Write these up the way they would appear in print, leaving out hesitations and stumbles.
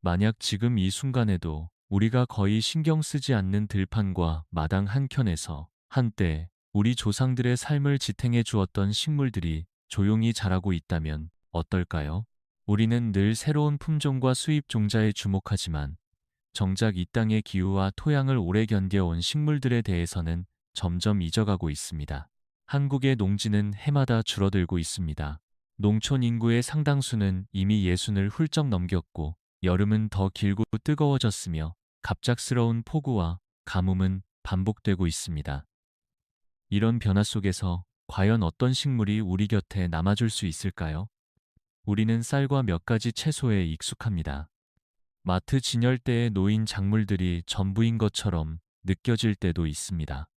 만약 지금 이 순간에도 우리가 거의 신경 쓰지 않는 들판과 마당 한켠에서 한때 우리 조상들의 삶을 지탱해 주었던 식물들이 조용히 자라고 있다면 어떨까요? 우리는 늘 새로운 품종과 수입 종자에 주목하지만 정작 이 땅의 기후와 토양을 오래 견뎌온 식물들에 대해서는 점점 잊어가고 있습니다. 한국의 농지는 해마다 줄어들고 있습니다. 농촌 인구의 상당수는 이미 예순을 훌쩍 넘겼고 여름은 더 길고 뜨거워졌으며 갑작스러운 폭우와 가뭄은 반복되고 있습니다. 이런 변화 속에서 과연 어떤 식물이 우리 곁에 남아줄 수 있을까요? 우리는 쌀과 몇 가지 채소에 익숙합니다. 마트 진열대에 놓인 작물들이 전부인 것처럼 느껴질 때도 있습니다.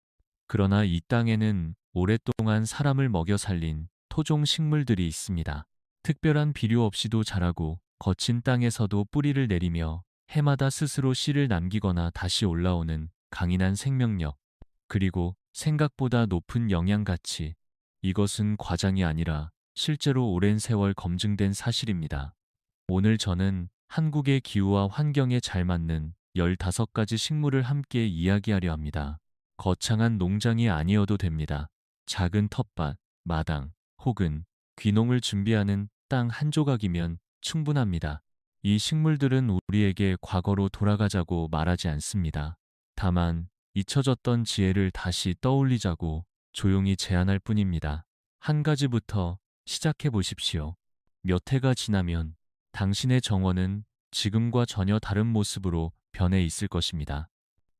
그러나 이 땅에는 오랫동안 사람을 먹여 살린 토종 식물들이 있습니다. 특별한 비료 없이도 자라고 거친 땅에서도 뿌리를 내리며 해마다 스스로 씨를 남기거나 다시 올라오는 강인한 생명력, 그리고 생각보다 높은 영양 가치. 이것은 과장이 아니라 실제로 오랜 세월 검증된 사실입니다. 오늘 저는 한국의 기후와 환경에 잘 맞는 15가지 식물을 함께 이야기하려 합니다. 거창한 농장이 아니어도 됩니다. 작은 텃밭, 마당, 혹은 귀농을 준비하는 땅 한 조각이면 충분합니다. 이 식물들은 우리에게 과거로 돌아가자고 말하지 않습니다. 다만 잊혀졌던 지혜를 다시 떠올리자고 조용히 제안할 뿐입니다. 한 가지부터 시작해 보십시오. 몇 해가 지나면 당신의 정원은 지금과 전혀 다른 모습으로 변해 있을 것입니다.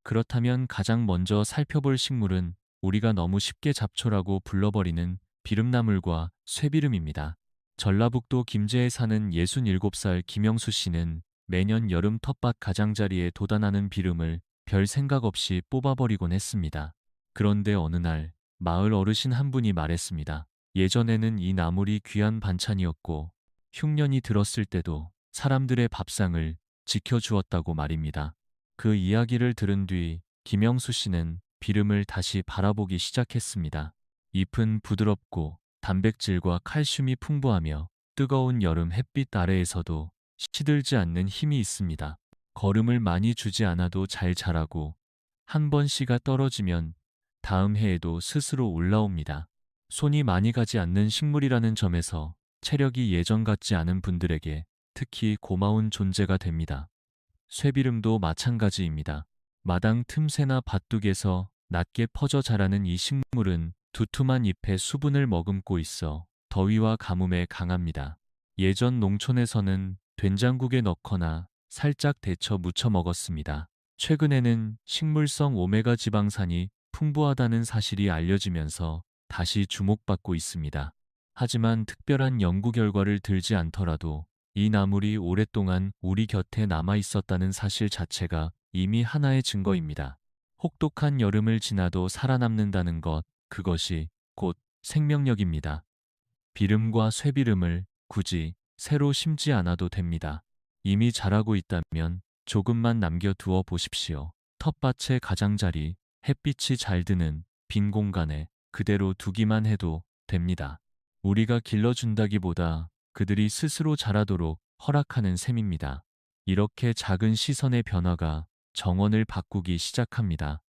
그렇다면 가장 먼저 살펴볼 식물은 우리가 너무 쉽게 잡초라고 불러버리는 비름나물과 쇠비름입니다. 전라북도 김제에 사는 67살 김영수 씨는 매년 여름 텃밭 가장자리에 돋아나는 비름을 별 생각 없이 뽑아버리곤 했습니다. 그런데 어느 날 마을 어르신 한 분이 말했습니다. 예전에는 이 나물이 귀한 반찬이었고 흉년이 들었을 때도 사람들의 밥상을 지켜주었다고 말입니다. 그 이야기를 들은 뒤 김영수 씨는 비름을 다시 바라보기 시작했습니다. 잎은 부드럽고 단백질과 칼슘이 풍부하며 뜨거운 여름 햇빛 아래에서도 시들지 않는 힘이 있습니다. 거름을 많이 주지 않아도 잘 자라고 한 번 씨가 떨어지면 다음 해에도 스스로 올라옵니다. 손이 많이 가지 않는 식물이라는 점에서 체력이 예전 같지 않은 분들에게 특히 고마운 존재가 됩니다. 쇠비름도 마찬가지입니다. 마당 틈새나 밭둑에서 낮게 퍼져 자라는 이 식물은 두툼한 잎에 수분을 머금고 있어 더위와 가뭄에 강합니다. 예전 농촌에서는 된장국에 넣거나 살짝 데쳐 무쳐 먹었습니다. 최근에는 식물성 오메가 지방산이 풍부하다는 사실이 알려지면서 다시 주목받고 있습니다. 하지만 특별한 연구 결과를 들지 않더라도 이 나물이 오랫동안 우리 곁에 남아 있었다는 사실 자체가 이미 하나의 증거입니다. 혹독한 여름을 지나도 살아남는다는 것, 그것이 곧 생명력입니다. 비름과 쇠비름을 굳이 새로 심지 않아도 됩니다. 이미 자라고 있다면 조금만 남겨두어 보십시오. 텃밭의 가장자리, 햇빛이 잘 드는 빈 공간에 그대로 두기만 해도 됩니다. 우리가 길러준다기보다 그들이 스스로 자라도록 허락하는 셈입니다. 이렇게 작은 시선의 변화가 정원을 바꾸기 시작합니다.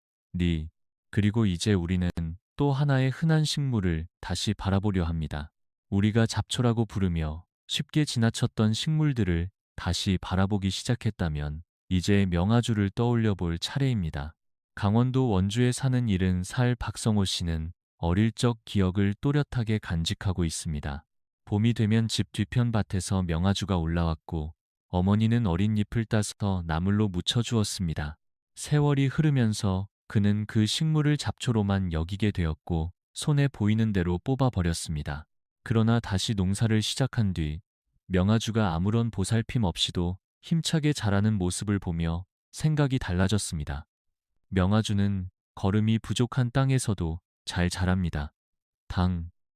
그리고 이제 우리는 또 하나의 흔한 식물을 다시 바라보려 합니다. 우리가 잡초라고 부르며 쉽게 지나쳤던 식물들을 다시 바라보기 시작했다면 이제 명아주를 떠올려 볼 차례입니다. 강원도 원주에 사는 70살 박성호 씨는 어릴 적 기억을 또렷하게 간직하고 있습니다. 봄이 되면 집 뒤편 밭에서 명아주가 올라왔고 어머니는 어린 잎을 따서 나물로 묻혀주었습니다. 세월이 흐르면서 그는 그 식물을 잡초로만 여기게 되었고 손에 보이는 대로 뽑아버렸습니다. 그러나 다시 농사를 시작한 뒤 명아주가 아무런 보살핌 없이도 힘차게 자라는 모습을 보며 생각이 달라졌습니다. 명아주는 거름이 부족한 땅에서도 잘 자랍니다.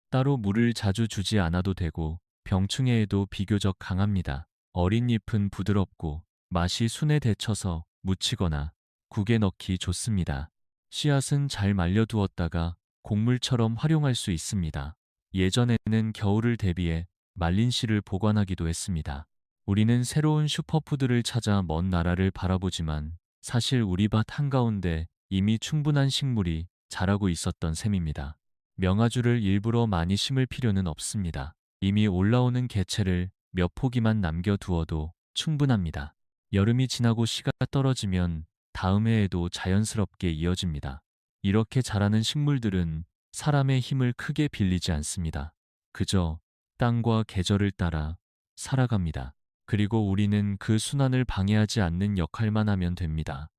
따로 물을 자주 주지 않아도 되고 병충해에도 비교적 강합니다. 어린 잎은 부드럽고 맛이 순에 데쳐서 무치거나 국에 넣기 좋습니다. 씨앗은 잘 말려두었다가 곡물처럼 활용할 수 있습니다. 예전에는 겨울을 대비해 말린 씨를 보관하기도 했습니다. 우리는 새로운 슈퍼푸드를 찾아 먼 나라를 바라보지만 사실 우리 밭 한가운데 이미 충분한 식물이 자라고 있었던 셈입니다. 명아주를 일부러 많이 심을 필요는 없습니다. 이미 올라오는 개체를 몇 포기만 남겨두어도 충분합니다. 여름이 지나고 씨가 떨어지면 다음 해에도 자연스럽게 이어집니다. 이렇게 자라는 식물들은 사람의 힘을 크게 빌리지 않습니다. 그저 땅과 계절을 따라 살아갑니다. 그리고 우리는 그 순환을 방해하지 않는 역할만 하면 됩니다.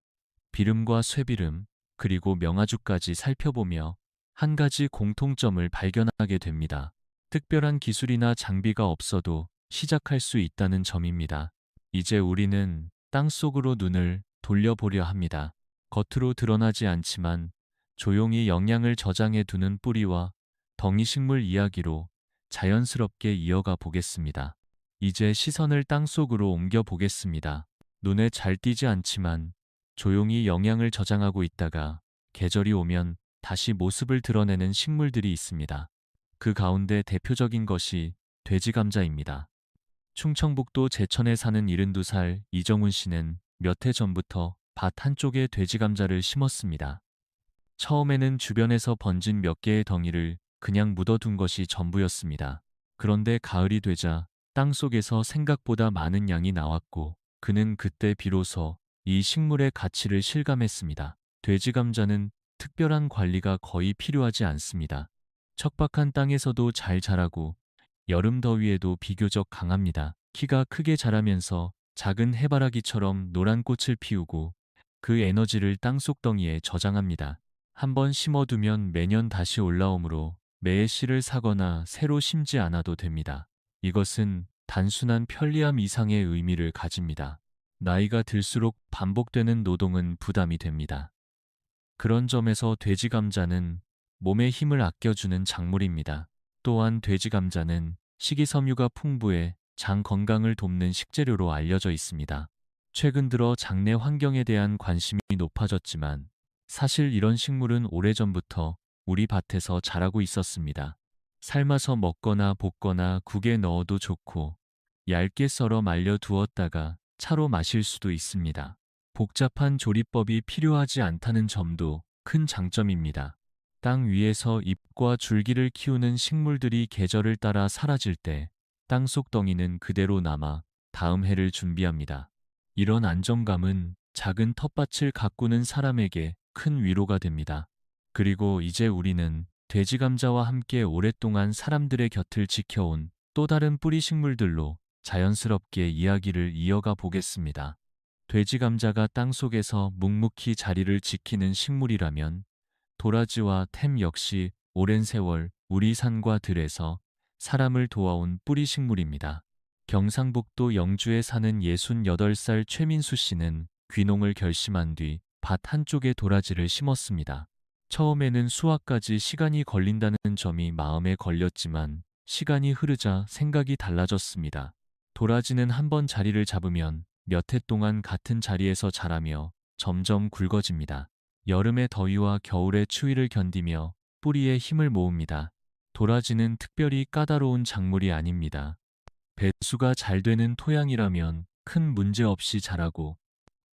비름과 쇠비름, 그리고 명아주까지 살펴보며 한 가지 공통점을 발견하게 됩니다. 특별한 기술이나 장비가 없어도 시작할 수 있다는 점입니다. 이제 우리는 땅 속으로 눈을 돌려보려 합니다. 겉으로 드러나지 않지만 조용히 영양을 저장해 두는 뿌리와 덩이식물 이야기로 자연스럽게 이어가 보겠습니다. 이제 시선을 땅 속으로 옮겨 보겠습니다. 눈에 잘 띄지 않지만 조용히 영양을 저장하고 있다가 계절이 오면 다시 모습을 드러내는 식물들이 있습니다. 그 가운데 대표적인 것이 돼지감자입니다. 충청북도 제천에 사는 72살 이정훈 씨는 몇 해 전부터 밭 한쪽에 돼지감자를 심었습니다. 처음에는 주변에서 번진 몇 개의 덩이를 그냥 묻어둔 것이 전부였습니다. 그런데 가을이 되자 땅 속에서 생각보다 많은 양이 나왔고 그는 그때 비로소 이 식물의 가치를 실감했습니다. 돼지감자는 특별한 관리가 거의 필요하지 않습니다. 척박한 땅에서도 잘 자라고 여름 더위에도 비교적 강합니다. 키가 크게 자라면서 작은 해바라기처럼 노란 꽃을 피우고 그 에너지를 땅속 덩이에 저장합니다. 한번 심어두면 매년 다시 올라오므로 매해 씨를 사거나 새로 심지 않아도 됩니다. 이것은 단순한 편리함 이상의 의미를 가집니다. 나이가 들수록 반복되는 노동은 부담이 됩니다. 그런 점에서 돼지감자는 몸에 힘을 아껴주는 작물입니다. 또한 돼지감자는 식이섬유가 풍부해 장 건강을 돕는 식재료로 알려져 있습니다. 최근 들어 장내 환경에 대한 관심이 높아졌지만 사실 이런 식물은 오래전부터 우리 밭에서 자라고 있었습니다. 삶아서 먹거나 볶거나 국에 넣어도 좋고 얇게 썰어 말려 두었다가 차로 마실 수도 있습니다. 복잡한 조리법이 필요하지 않다는 점도 큰 장점입니다. 땅 위에서 잎과 줄기를 키우는 식물들이 계절을 따라 사라질 때 땅속 덩이는 그대로 남아 다음 해를 준비합니다. 이런 안정감은 작은 텃밭을 가꾸는 사람에게 큰 위로가 됩니다. 그리고 이제 우리는 돼지감자와 함께 오랫동안 사람들의 곁을 지켜온 또 다른 뿌리 식물들로 자연스럽게 이야기를 이어가 보겠습니다. 돼지감자가 땅속에서 묵묵히 자리를 지키는 식물이라면 도라지와 템 역시 오랜 세월 우리 산과 들에서 사람을 도와온 뿌리 식물입니다. 경상북도 영주에 사는 68살 최민수 씨는 귀농을 결심한 뒤 밭 한쪽에 도라지를 심었습니다. 처음에는 수확까지 시간이 걸린다는 점이 마음에 걸렸지만 시간이 흐르자 생각이 달라졌습니다. 도라지는 한번 자리를 잡으면 몇 해 동안 같은 자리에서 자라며 점점 굵어집니다. 여름의 더위와 겨울의 추위를 견디며 뿌리에 힘을 모읍니다. 도라지는 특별히 까다로운 작물이 아닙니다. 배수가 잘 되는 토양이라면 큰 문제 없이 자라고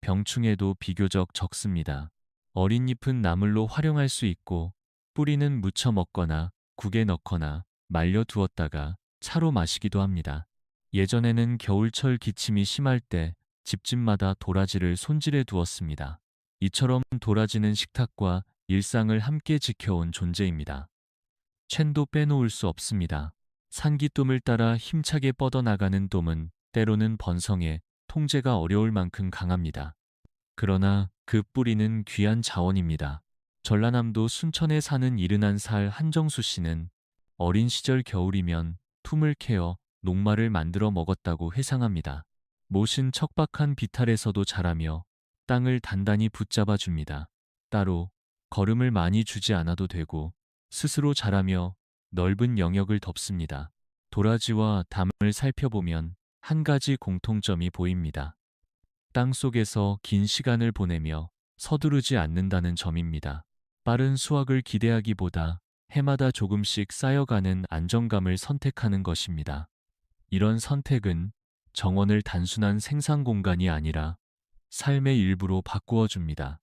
병충해도 비교적 적습니다. 어린 잎은 나물로 활용할 수 있고 뿌리는 무쳐 먹거나 국에 넣거나 말려 두었다가 차로 마시기도 합니다. 예전에는 겨울철 기침이 심할 때 집집마다 도라지를 손질해 두었습니다. 이처럼 도라지는 식탁과 일상을 함께 지켜온 존재입니다. 챈도 빼놓을 수 없습니다. 산기쏨을 따라 힘차게 뻗어나가는 돨은 때로는 번성해 통제가 어려울 만큼 강합니다. 그러나 그 뿌리는 귀한 자원입니다. 전라남도 순천에 사는 71살 한정수 씨는 어린 시절 겨울이면 툼을 캐어 녹말을 만들어 먹었다고 회상합니다. 못은 척박한 비탈에서도 자라며 땅을 단단히 붙잡아 줍니다. 따로 거름을 많이 주지 않아도 되고 스스로 자라며 넓은 영역을 덮습니다. 도라지와 담을 살펴보면 한 가지 공통점이 보입니다. 땅 속에서 긴 시간을 보내며 서두르지 않는다는 점입니다. 빠른 수확을 기대하기보다 해마다 조금씩 쌓여가는 안정감을 선택하는 것입니다. 이런 선택은 정원을 단순한 생산 공간이 아니라 삶의 일부로 바꾸어 줍니다.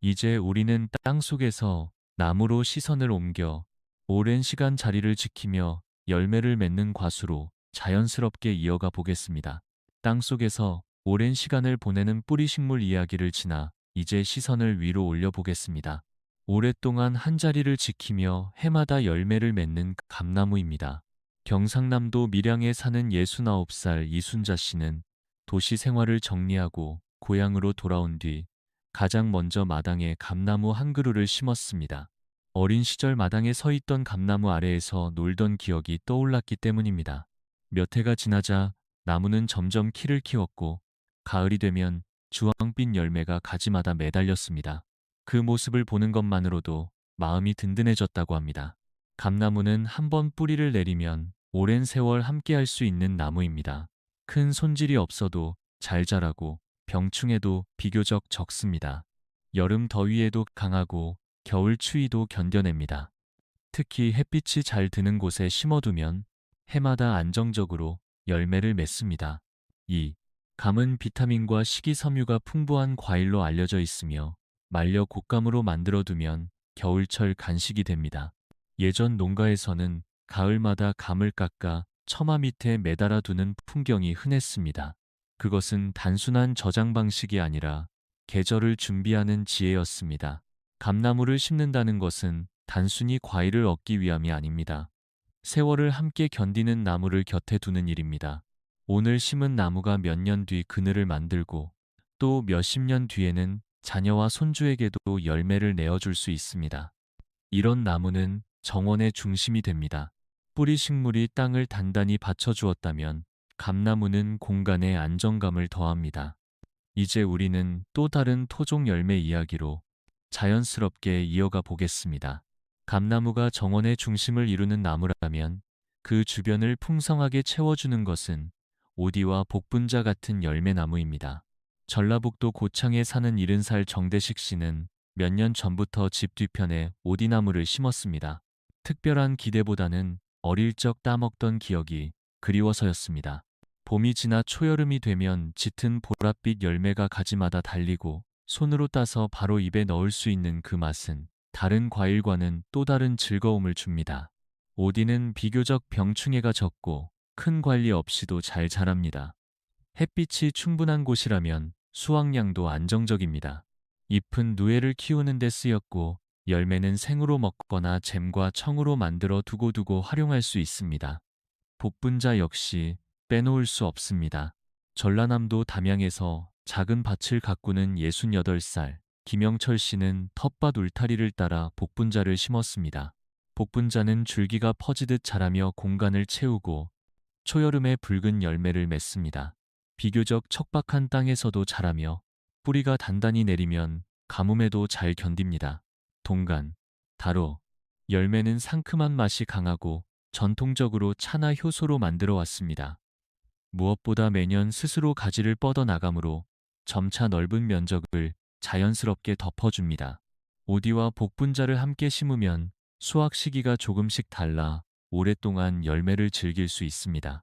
이제 우리는 땅 속에서 나무로 시선을 옮겨 오랜 시간 자리를 지키며 열매를 맺는 과수로 자연스럽게 이어가 보겠습니다. 땅 속에서 오랜 시간을 보내는 뿌리 식물 이야기를 지나 이제 시선을 위로 올려 보겠습니다. 오랫동안 한 자리를 지키며 해마다 열매를 맺는 감나무입니다. 경상남도 밀양에 사는 69살 이순자 씨는 도시 생활을 정리하고 고향으로 돌아온 뒤 가장 먼저 마당에 감나무 한 그루를 심었습니다. 어린 시절 마당에 서 있던 감나무 아래에서 놀던 기억이 떠올랐기 때문입니다. 몇 해가 지나자 나무는 점점 키를 키웠고 가을이 되면 주황빛 열매가 가지마다 매달렸습니다. 그 모습을 보는 것만으로도 마음이 든든해졌다고 합니다. 감나무는 한 번 뿌리를 내리면 오랜 세월 함께할 수 있는 나무입니다. 큰 손질이 없어도 잘 자라고 병충해도 비교적 적습니다. 여름 더위에도 강하고 겨울 추위도 견뎌냅니다. 특히 햇빛이 잘 드는 곳에 심어두면 해마다 안정적으로 열매를 맺습니다. 2. 감은 비타민과 식이섬유가 풍부한 과일로 알려져 있으며 말려 곶감으로 만들어두면 겨울철 간식이 됩니다. 예전 농가에서는 가을마다 감을 깎아 처마 밑에 매달아 두는 풍경이 흔했습니다. 그것은 단순한 저장 방식이 아니라 계절을 준비하는 지혜였습니다. 감나무를 심는다는 것은 단순히 과일을 얻기 위함이 아닙니다. 세월을 함께 견디는 나무를 곁에 두는 일입니다. 오늘 심은 나무가 몇 년 뒤 그늘을 만들고 또 몇십 년 뒤에는 자녀와 손주에게도 열매를 내어줄 수 있습니다. 이런 나무는 정원의 중심이 됩니다. 뿌리 식물이 땅을 단단히 받쳐주었다면 감나무는 공간에 안정감을 더합니다. 이제 우리는 또 다른 토종 열매 이야기로 자연스럽게 이어가 보겠습니다. 감나무가 정원의 중심을 이루는 나무라면 그 주변을 풍성하게 채워주는 것은 오디와 복분자 같은 열매나무입니다. 전라북도 고창에 사는 70살 정대식 씨는 몇 년 전부터 집 뒤편에 오디나무를 심었습니다. 특별한 기대보다는 어릴 적 따먹던 기억이 그리워서였습니다. 봄이 지나 초여름이 되면 짙은 보랏빛 열매가 가지마다 달리고 손으로 따서 바로 입에 넣을 수 있는 그 맛은 다른 과일과는 또 다른 즐거움을 줍니다. 오디는 비교적 병충해가 적고 큰 관리 없이도 잘 자랍니다. 햇빛이 충분한 곳이라면 수확량도 안정적입니다. 잎은 누에를 키우는 데 쓰였고 열매는 생으로 먹거나 잼과 청으로 만들어 두고두고 활용할 수 있습니다. 복분자 역시 빼놓을 수 없습니다. 전라남도 담양에서 작은 밭을 가꾸는 68살 김영철 씨는 텃밭 울타리를 따라 복분자를 심었습니다. 복분자는 줄기가 퍼지듯 자라며 공간을 채우고 초여름에 붉은 열매를 맺습니다. 비교적 척박한 땅에서도 자라며 뿌리가 단단히 내리면 가뭄에도 잘 견딥니다. 동간, 다로, 열매는 상큼한 맛이 강하고 전통적으로 차나 효소로 만들어 왔습니다. 무엇보다 매년 스스로 가지를 뻗어 나가므로 점차 넓은 면적을 자연스럽게 덮어줍니다. 오디와 복분자를 함께 심으면 수확 시기가 조금씩 달라 오랫동안 열매를 즐길 수 있습니다.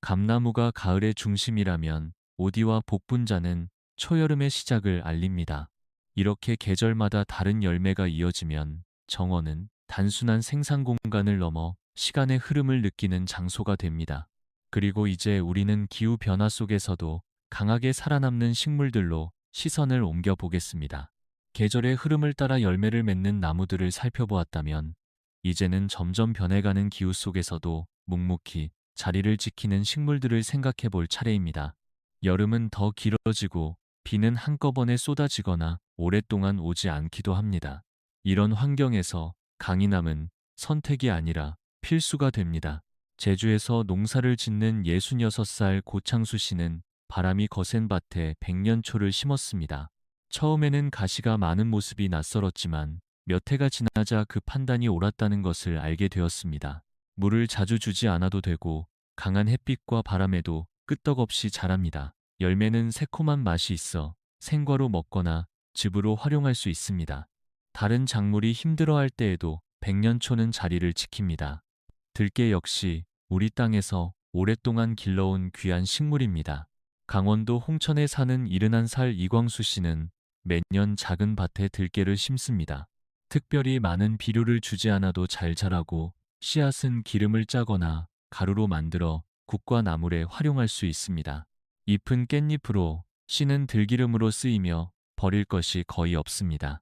감나무가 가을의 중심이라면 오디와 복분자는 초여름의 시작을 알립니다. 이렇게 계절마다 다른 열매가 이어지면 정원은 단순한 생산 공간을 넘어 시간의 흐름을 느끼는 장소가 됩니다. 그리고 이제 우리는 기후 변화 속에서도 강하게 살아남는 식물들로 시선을 옮겨 보겠습니다. 계절의 흐름을 따라 열매를 맺는 나무들을 살펴보았다면 이제는 점점 변해가는 기후 속에서도 묵묵히 자리를 지키는 식물들을 생각해 볼 차례입니다. 여름은 더 길어지고 비는 한꺼번에 쏟아지거나 오랫동안 오지 않기도 합니다. 이런 환경에서 강인함은 선택이 아니라 필수가 됩니다. 제주에서 농사를 짓는 66살 고창수 씨는 바람이 거센 밭에 백년초를 심었습니다. 처음에는 가시가 많은 모습이 낯설었지만 몇 해가 지나자 그 판단이 옳았다는 것을 알게 되었습니다. 물을 자주 주지 않아도 되고 강한 햇빛과 바람에도 끄떡없이 자랍니다. 열매는 새콤한 맛이 있어 생과로 먹거나 즙으로 활용할 수 있습니다. 다른 작물이 힘들어할 때에도 백년초는 자리를 지킵니다. 들깨 역시 우리 땅에서 오랫동안 길러온 귀한 식물입니다. 강원도 홍천에 사는 71살 이광수 씨는 매년 작은 밭에 들깨를 심습니다. 특별히 많은 비료를 주지 않아도 잘 자라고 씨앗은 기름을 짜거나 가루로 만들어 국과 나물에 활용할 수 있습니다. 잎은 깻잎으로, 씨는 들기름으로 쓰이며 버릴 것이 거의 없습니다.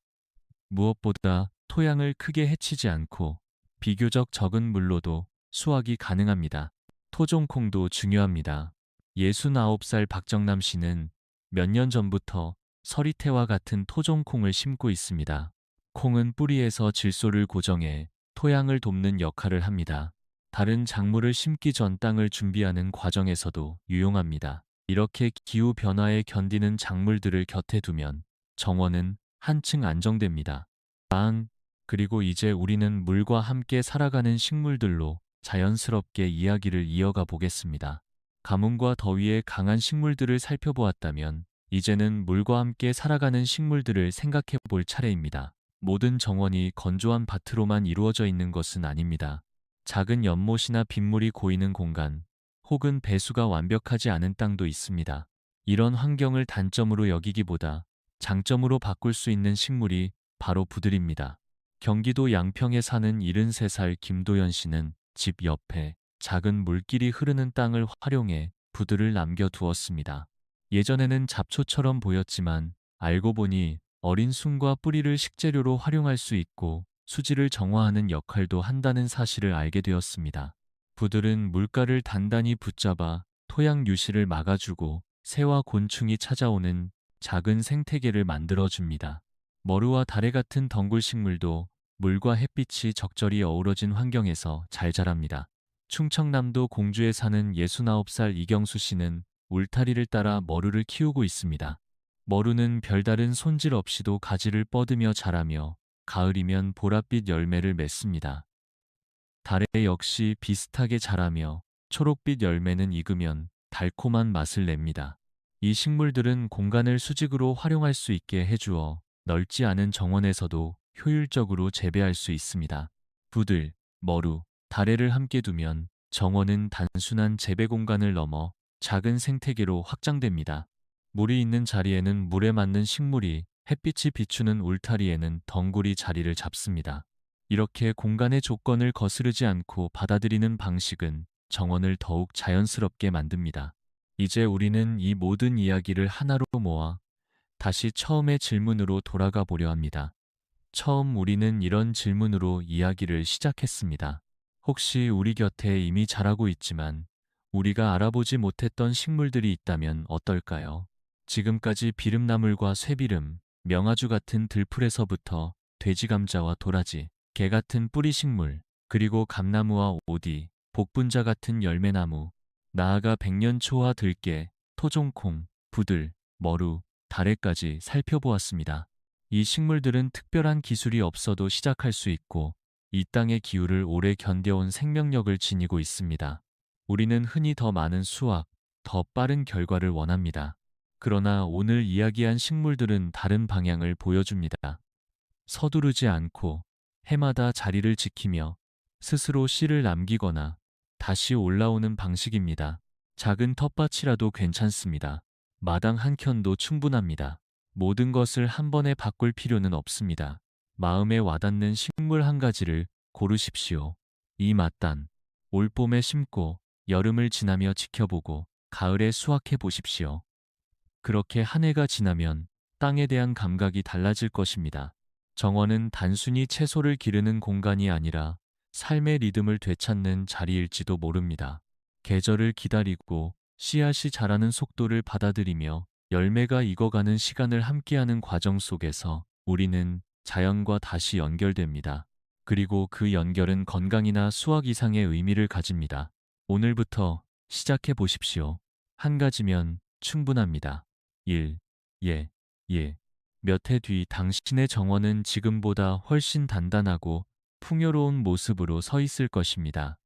무엇보다 토양을 크게 해치지 않고 비교적 적은 물로도 수확이 가능합니다. 토종콩도 중요합니다. 69살 박정남 씨는 몇 년 전부터 서리태와 같은 토종콩을 심고 있습니다. 콩은 뿌리에서 질소를 고정해 토양을 돕는 역할을 합니다. 다른 작물을 심기 전 땅을 준비하는 과정에서도 유용합니다. 이렇게 기후 변화에 견디는 작물들을 곁에 두면 정원은 한층 안정됩니다. 그리고 이제 우리는 물과 함께 살아가는 식물들로 자연스럽게 이야기를 이어가 보겠습니다. 가뭄과 더위에 강한 식물들을 살펴보았다면 이제는 물과 함께 살아가는 식물들을 생각해 볼 차례입니다. 모든 정원이 건조한 밭으로만 이루어져 있는 것은 아닙니다. 작은 연못이나 빗물이 고이는 공간, 혹은 배수가 완벽하지 않은 땅도 있습니다. 이런 환경을 단점으로 여기기보다 장점으로 바꿀 수 있는 식물이 바로 부들입니다. 경기도 양평에 사는 73살 김도연 씨는 집 옆에 작은 물길이 흐르는 땅을 활용해 부들을 남겨두었습니다. 예전에는 잡초처럼 보였지만 알고 보니 어린 순과 뿌리를 식재료로 활용할 수 있고 수질을 정화하는 역할도 한다는 사실을 알게 되었습니다. 부들은 물가를 단단히 붙잡아 토양 유실을 막아주고 새와 곤충이 찾아오는 작은 생태계를 만들어줍니다. 머루와 다래 같은 덩굴 식물도 물과 햇빛이 적절히 어우러진 환경에서 잘 자랍니다. 충청남도 공주에 사는 69살 이경수 씨는 울타리를 따라 머루를 키우고 있습니다. 머루는 별다른 손질 없이도 가지를 뻗으며 자라며 가을이면 보랏빛 열매를 맺습니다. 다래 역시 비슷하게 자라며 초록빛 열매는 익으면 달콤한 맛을 냅니다. 이 식물들은 공간을 수직으로 활용할 수 있게 해주어 넓지 않은 정원에서도 효율적으로 재배할 수 있습니다. 부들, 머루, 다래를 함께 두면 정원은 단순한 재배 공간을 넘어 작은 생태계로 확장됩니다. 물이 있는 자리에는 물에 맞는 식물이, 햇빛이 비추는 울타리에는 덩굴이 자리를 잡습니다. 이렇게 공간의 조건을 거스르지 않고 받아들이는 방식은 정원을 더욱 자연스럽게 만듭니다. 이제 우리는 이 모든 이야기를 하나로 모아 다시 처음의 질문으로 돌아가 보려 합니다. 처음 우리는 이런 질문으로 이야기를 시작했습니다. 혹시 우리 곁에 이미 자라고 있지만 우리가 알아보지 못했던 식물들이 있다면 어떨까요? 지금까지 비름나물과 쇠비름, 명아주 같은 들풀에서부터 돼지감자와 도라지, 게 같은 뿌리식물, 그리고 감나무와 오디, 복분자 같은 열매나무, 나아가 백년초와 들깨, 토종콩, 부들, 머루, 다래까지 살펴보았습니다. 이 식물들은 특별한 기술이 없어도 시작할 수 있고 이 땅의 기후를 오래 견뎌온 생명력을 지니고 있습니다. 우리는 흔히 더 많은 수확, 더 빠른 결과를 원합니다. 그러나 오늘 이야기한 식물들은 다른 방향을 보여줍니다. 서두르지 않고 해마다 자리를 지키며 스스로 씨를 남기거나 다시 올라오는 방식입니다. 작은 텃밭이라도 괜찮습니다. 마당 한 켠도 충분합니다. 모든 것을 한 번에 바꿀 필요는 없습니다. 마음에 와닿는 식물 한 가지를 고르십시오. 이 맛단, 올봄에 심고 여름을 지나며 지켜보고 가을에 수확해 보십시오. 그렇게 한 해가 지나면 땅에 대한 감각이 달라질 것입니다. 정원은 단순히 채소를 기르는 공간이 아니라 삶의 리듬을 되찾는 자리일지도 모릅니다. 계절을 기다리고 씨앗이 자라는 속도를 받아들이며 열매가 익어가는 시간을 함께하는 과정 속에서 우리는 자연과 다시 연결됩니다. 그리고 그 연결은 건강이나 수확 이상의 의미를 가집니다. 오늘부터 시작해 보십시오. 한 가지면 충분합니다. 1. 예. 몇 해 뒤 당신의 정원은 지금보다 훨씬 단단하고 풍요로운 모습으로 서 있을 것입니다.